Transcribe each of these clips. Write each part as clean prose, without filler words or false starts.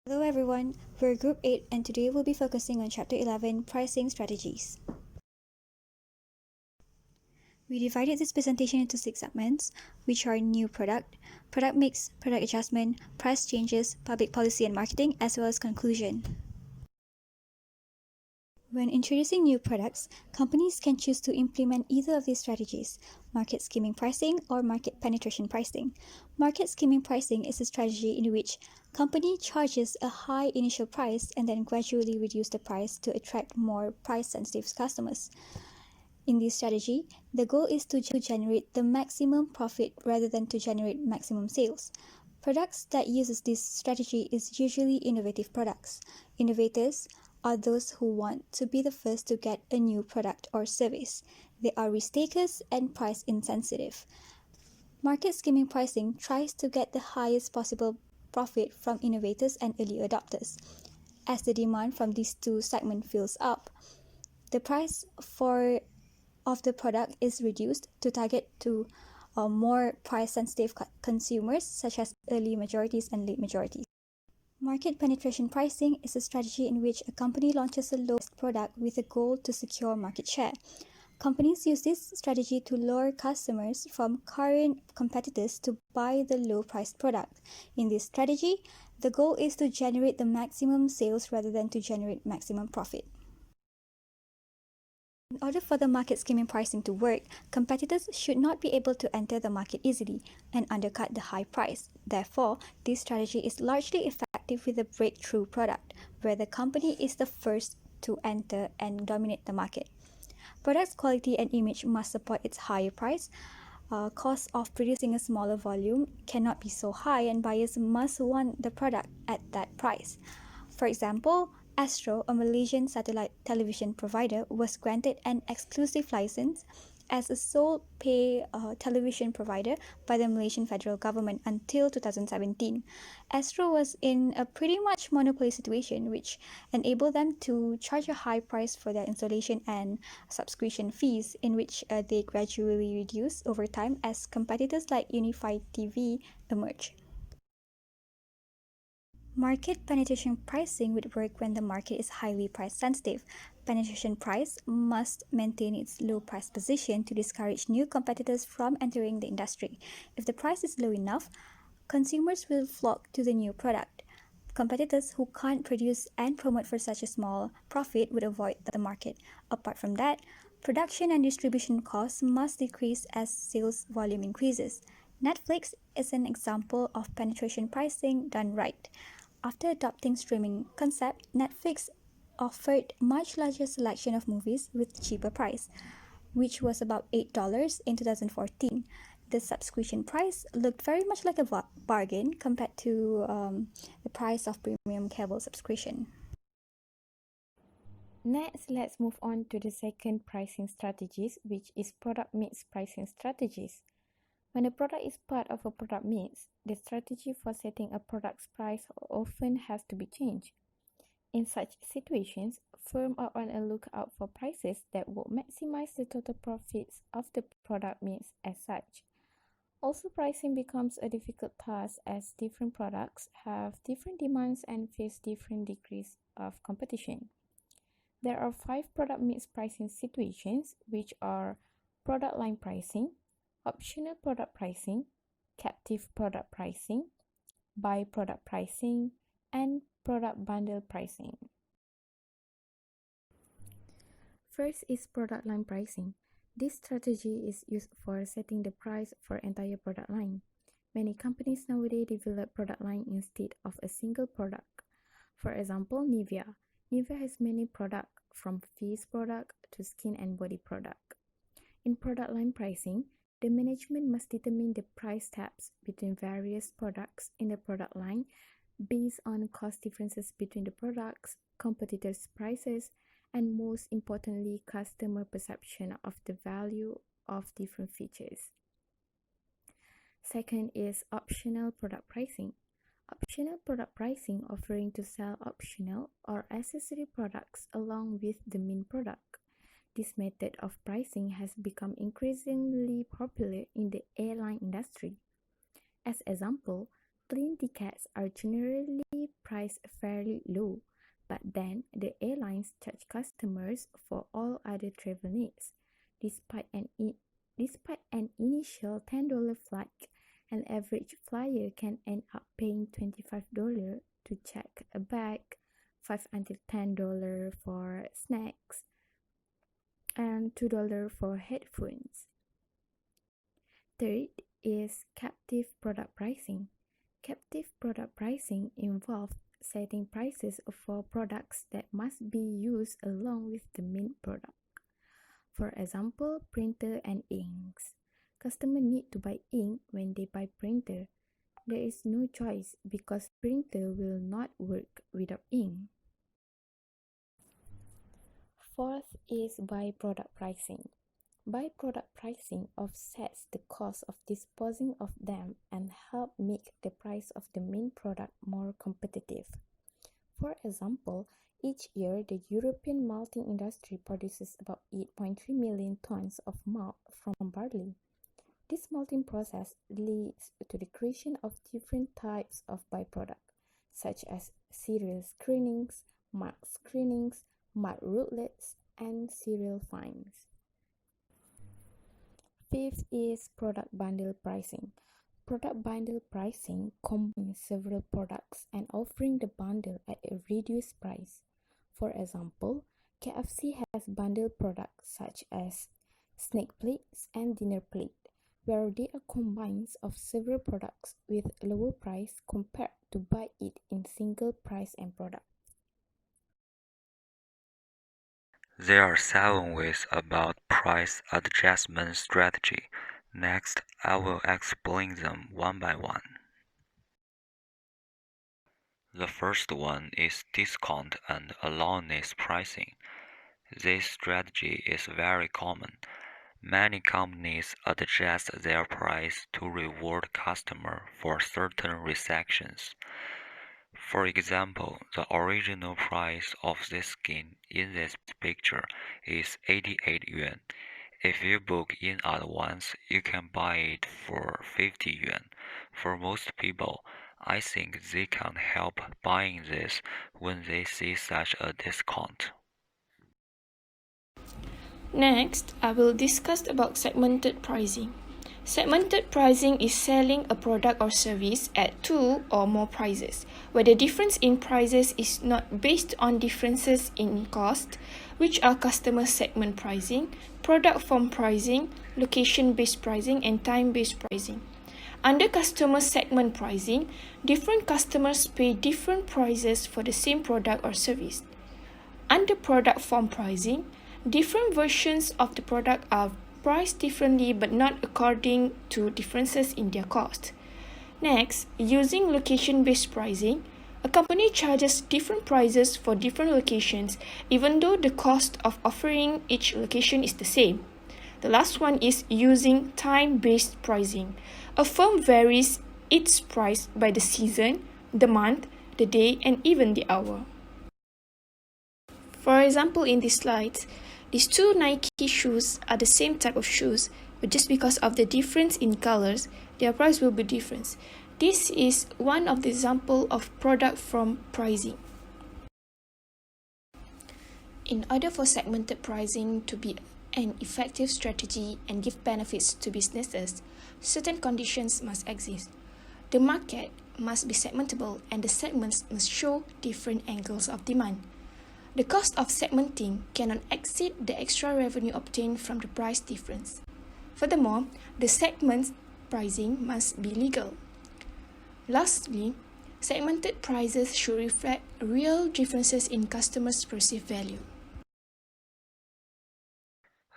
Hello everyone, we're Group 8 and today we'll be focusing on Chapter 11, Pricing Strategies. We divided this presentation into 6 segments, which are new product mix, product adjustment, price changes, public policy and marketing, as well as conclusion. When introducing new products, companies can choose to implement either of these strategies, market skimming pricing or market penetration pricing. Market skimming pricing is a strategy in which company charges a high initial price and then gradually reduce the price to attract more price-sensitive customers. In this strategy, the goal is to generate the maximum profit rather than to generate maximum sales. Products that uses this strategy is usually innovative products. Innovators are those who want to be the first to get a new product or service. They are risk-takers and price insensitive. Market skimming pricing tries to get the highest possible profit from innovators and early adopters. As the demand from these two segments fills up, the price of the product is reduced to target to more price-sensitive consumers such as early majorities and late majorities. Market penetration pricing is a strategy in which a company launches a low-priced product with a goal to secure market share. Companies use this strategy to lure customers from current competitors to buy the low-priced product. In this strategy, the goal is to generate the maximum sales rather than to generate maximum profit. In order for the market skimming pricing to work, competitors should not be able to enter the market easily and undercut the high price. Therefore, this strategy is largely effective with a breakthrough product, where the company is the first to enter and dominate the market. Product's quality and image must support its higher price. Cost of producing a smaller volume cannot be so high, and buyers must want the product at that price. For example, Astro, a Malaysian satellite television provider, was granted an exclusive license as a sole pay television provider by the Malaysian federal government until 2017. Astro was in a pretty much monopoly situation, which enabled them to charge a high price for their installation and subscription fees, in which they gradually reduced over time as competitors like Unified TV emerged. Market penetration pricing would work when the market is highly price sensitive. Penetration price must maintain its low price position to discourage new competitors from entering the industry. If the price is low enough, consumers will flock to the new product. Competitors who can't produce and promote for such a small profit would avoid the market. Apart from that, production and distribution costs must decrease as sales volume increases. Netflix is an example of penetration pricing done right. After adopting streaming concept, Netflix offered much larger selection of movies with cheaper price, which was about $8 in 2014. The subscription price looked very much like a bargain compared to the price of premium cable subscription. Next, let's move on to the second pricing strategies, which is product mix pricing strategies. When a product is part of a product mix, the strategy for setting a product's price often has to be changed. In such situations, firms are on a lookout for prices that will maximize the total profits of the product mix as such. Also, pricing becomes a difficult task as different products have different demands and face different degrees of competition. There are 5 product mix pricing situations, which are product line pricing, optional product pricing, captive product pricing, by-product pricing, and product bundle pricing. First is product line pricing. This strategy is used for setting the price for entire product line. Many companies nowadays develop product line instead of a single product. For example, Nivea. Nivea has many products from face product to skin and body product. In product line pricing, the management must determine the price tabs between various products in the product line based on cost differences between the products, competitors' prices, and most importantly, customer perception of the value of different features. Second is optional product pricing. Optional product pricing offering to sell optional or accessory products along with the main product. This method of pricing has become increasingly popular in the airline industry. As example, Plane tickets are generally priced fairly low, but then the airlines charge customers for all other travel needs. Despite an initial $10 flight, an average flyer can end up paying $25 to check a bag, $5 until $10 for snacks, and $2 for headphones. Third is captive product pricing. Captive product pricing involves setting prices for products that must be used along with the main product. For example, printer and inks. Customers need to buy ink when they buy printer. There is no choice because printer will not work without ink. Fourth is by-product pricing. By-product pricing offsets the cost of disposing of them and help make the price of the main product more competitive. For example, each year the European malting industry produces about 8.3 million tons of malt from barley. This malting process leads to the creation of different types of byproducts, such as cereal screenings, malt rootlets, and cereal fines. Fifth is product bundle pricing. Product bundle pricing combines several products and offering the bundle at a reduced price. For example, KFC has bundle products such as snack plates and dinner plate, where they are combines of several products with lower price compared to buy it in single price and product. There are 7 ways about price adjustment strategy. Next, I will explain them one by one. The first one is discount and allowance pricing. This strategy is very common. Many companies adjust their price to reward customers for certain transactions. For example, the original price of this skin in this picture is 88 yuan. If you book in advance, you can buy it for 50 yuan. For most people, I think they can't help buying this when they see such a discount. Next, I will discuss about segmented pricing. Segmented pricing is selling a product or service at 2 or more prices, where the difference in prices is not based on differences in cost, which are customer segment pricing, product form pricing, location-based pricing, and time-based pricing. Under customer segment pricing, different customers pay different prices for the same product or service. Under product form pricing, different versions of the product are priced differently but not according to differences in their cost. Next, using location-based pricing, a company charges different prices for different locations even though the cost of offering each location is the same. The last one is using time-based pricing. A firm varies its price by the season, the month, the day, and even the hour. For example, in this slide, these two Nike shoes are the same type of shoes, but just because of the difference in colors, their price will be different. This is one of the example of product from pricing. In order for segmented pricing to be an effective strategy and give benefits to businesses, certain conditions must exist. The market must be segmentable and the segments must show different angles of demand. The cost of segmenting cannot exceed the extra revenue obtained from the price difference. Furthermore, the segment pricing must be legal. Lastly, segmented prices should reflect real differences in customers' perceived value.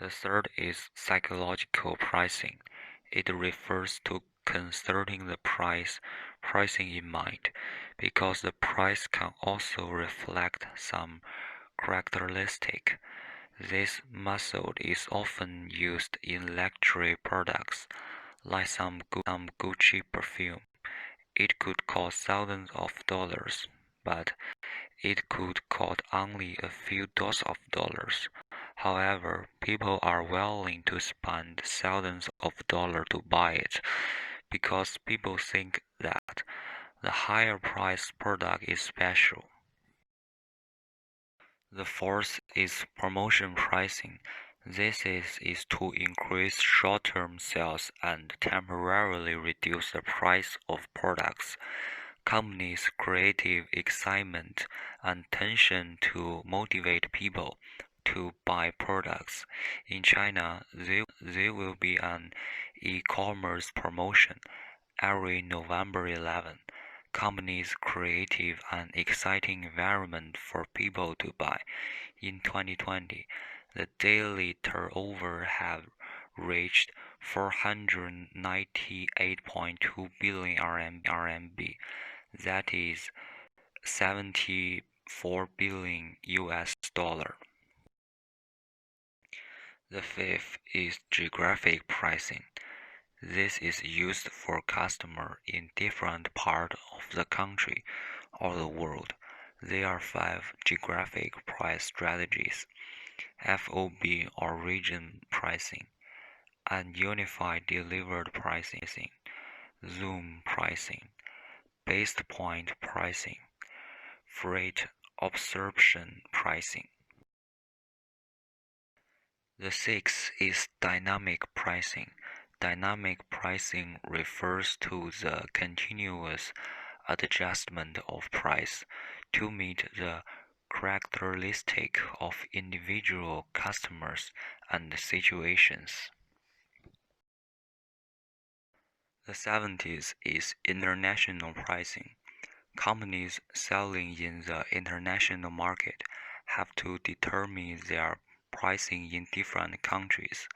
The third is psychological pricing. It refers to considering the pricing in mind, because the price can also reflect some characteristic. This method is often used in luxury products, like some Gucci perfume. It could cost thousands of dollars, but it could cost only a few dozens of dollars. However, people are willing to spend thousands of dollars to buy it because people think that The higher priced product is special. The fourth is promotion pricing. This is to increase short-term sales and temporarily reduce the price of products. Companies' creative excitement and tension to motivate people to buy products. In China, there will be an e-commerce promotion every November 11. Companies' creative and exciting environment for people to buy. In 2020, the daily turnover have reached 498.2 billion RMB. That is 74 billion US dollar. The fifth is geographic pricing. This is used for customers in different parts of the country or the world. There are 5 geographic price strategies: FOB or region pricing, and unified delivered pricing, zoom pricing, base point pricing, freight absorption pricing. The sixth is dynamic pricing. Dynamic pricing refers to the continuous adjustment of price to meet the characteristic of individual customers and situations. The seventh is international pricing. Companies selling in the international market have to determine their pricing in different countries.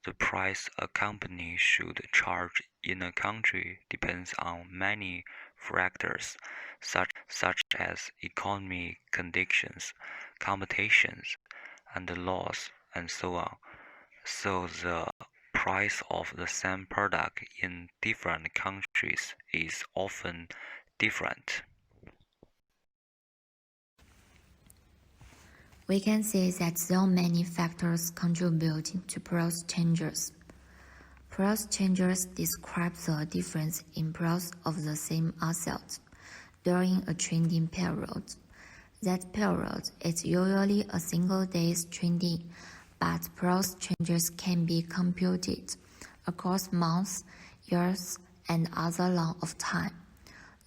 The price a company should charge in a country depends on many factors, such as economic conditions, competitions, and laws, and so on. So the price of the same product in different countries is often different. We can see that there are many factors contributing to price changes. Price changes describe the difference in price of the same asset during a trading period. That period is usually a single day's trading, but price changes can be computed across months, years, and other length of time.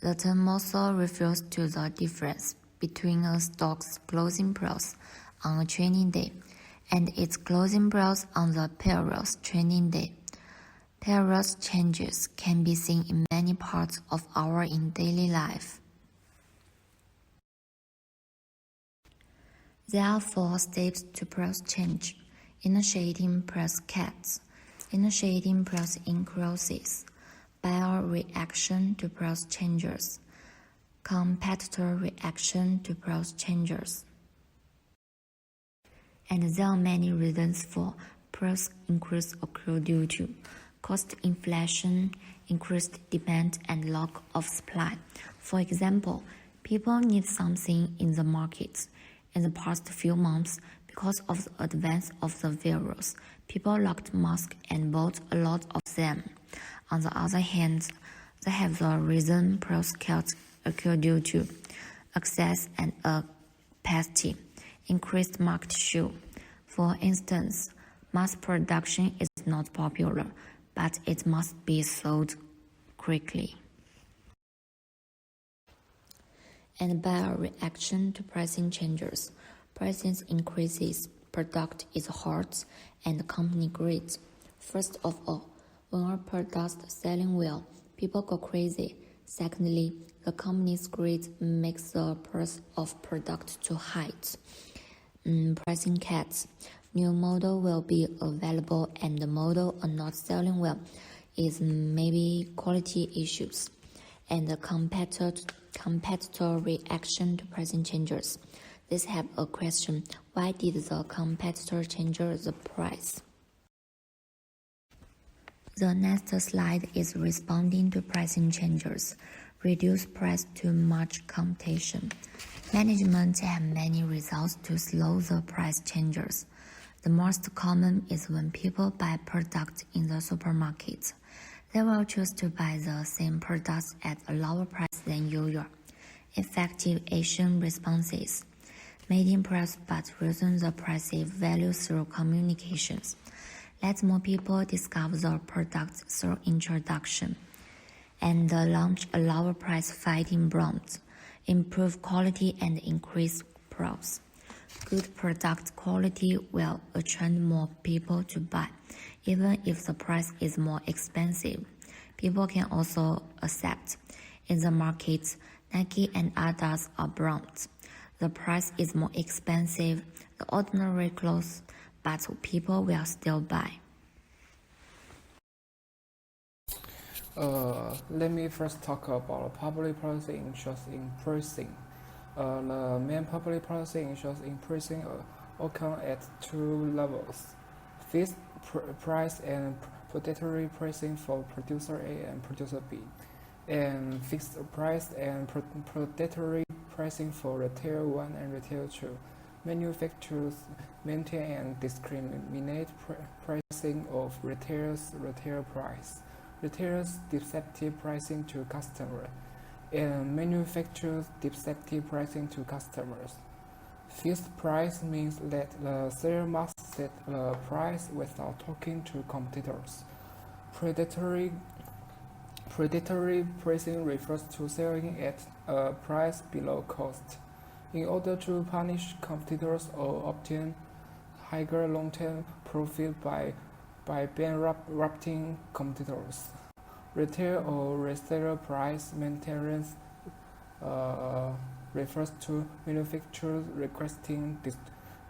The term also refers to the difference between a stock's closing price on a trading day and its closing price on the previous trading day. Price changes can be seen in many parts of our daily life. There are 4 steps to price change. Initiating price cuts, initiating price increases, buyer reaction to price changes, competitor reaction to price changes. And there are many reasons for price increase occur due to cost inflation, increased demand, and lack of supply. For example, people need something in the market. In the past few months, because of the advance of the virus, people lacked masks and bought a lot of them. On the other hand, they have the reason price cuts occur due to access and capacity, increased market share. For instance, mass production is not popular, but it must be sold quickly. And buyer reaction to pricing changes. Pricing increases, product is hot, and the company great. First of all, when our product is selling well, people go crazy. Secondly, the company's greed makes the price of product too high. Pricing cuts. New model will be available and the model are not selling well is maybe quality issues. And the competitor reaction to pricing changes. Let's have a question. Why did the competitor change the price? The next slide is responding to pricing changes. Reduce price to much competition. Management have many results to slow the price changes. The most common is when people buy products in the supermarket. They will choose to buy the same products at a lower price than usual. Effective action responses. Meeting price but reason the perceived value through communications. Let more people discover the product through introduction. And launch a lower price fighting brands. Improve quality and increase price. Good product quality will attract more people to buy, even if the price is more expensive. People can also accept. In the market, Nike and Adidas are brands. The price is more expensive than ordinary clothes, but people will still buy. Let me first talk about public policy interest in pricing. The main public policy interest in pricing occur at two levels: fixed price and predatory pricing for producer A and producer B, and fixed price and predatory pricing for retail 1 and retail 2. Manufacturers maintain and discriminate pricing of retail price. Retailers deceptive pricing to customers, and manufacturers deceptive pricing to customers. Fixed price means that the seller must set the price without talking to competitors. Predatory pricing refers to selling at a price below cost in order to punish competitors or obtain higher long-term profit by bankrupting competitors. Retail or reseller price maintenance refers to manufacturers requesting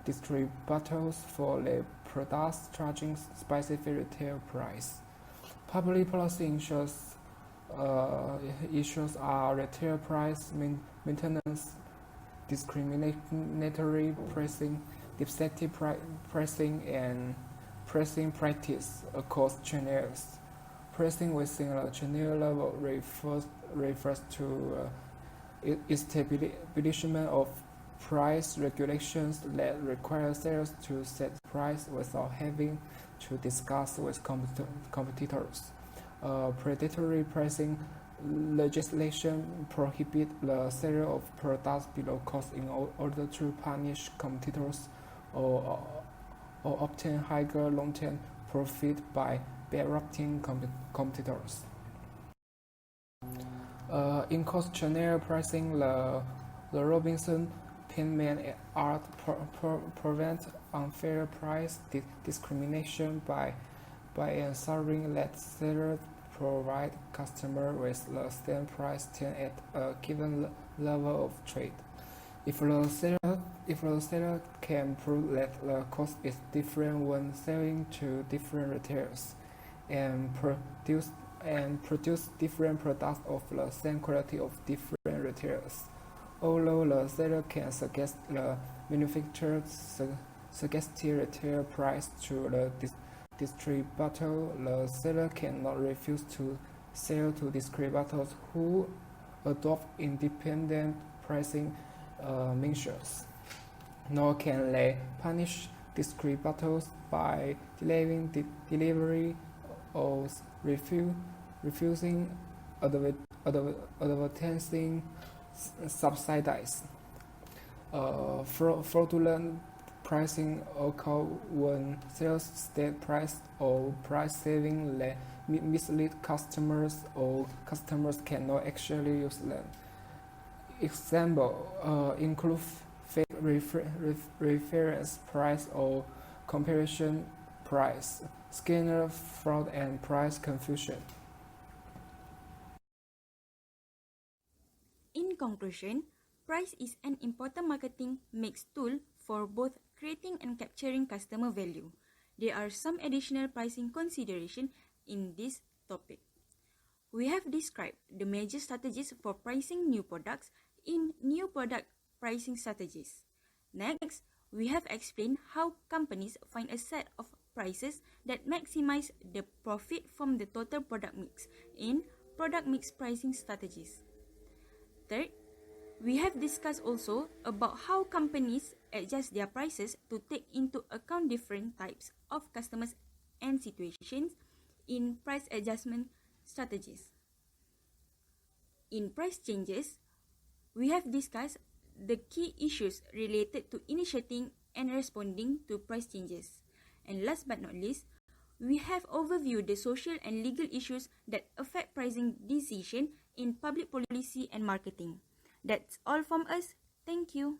distributors for their products charging specific retail price. Public policy issues are retail price maintenance, discriminatory pricing, deceptive pricing, and pricing practice across channels. Pricing within a channel level refers to establishment of price regulations that require sellers to set price without having to discuss with competitors. Predatory pricing legislation prohibits the sale of products below cost in order to punish competitors or obtain higher long-term profit by bankrupting competitors. In cross-channel pricing, the Robinson Penman Art prevents unfair price discrimination by ensuring that sellers provide customers with the same price term at a given level of trade. If the seller can prove that the cost is different when selling to different retailers, and produce different products of the same quality of different retailers, although the seller can suggest the manufacturer's suggested retail price to the distributor, the seller cannot refuse to sell to distributors who adopt independent pricing measures, nor can they punish distributors by delaying delivery or refusing advertising subsidies. Fraudulent pricing occurs when sales state price or price saving that mislead customers or customers cannot actually use them. Example include fake reference price or comparison price, scanner fraud, and price confusion. In conclusion, price is an important marketing mix tool for both creating and capturing customer value. There are some additional pricing considerations in this topic. We have described the major strategies for pricing new products in new product pricing strategies. Next, we have explained how companies find a set of prices that maximize the profit from the total product mix in product mix pricing strategies. Third, we have discussed also about how companies adjust their prices to take into account different types of customers and situations in price adjustment strategies. In price changes, we have discussed the key issues related to initiating and responding to price changes. And last but not least, we have overviewed the social and legal issues that affect pricing decision in public policy and marketing. That's all from us. Thank you.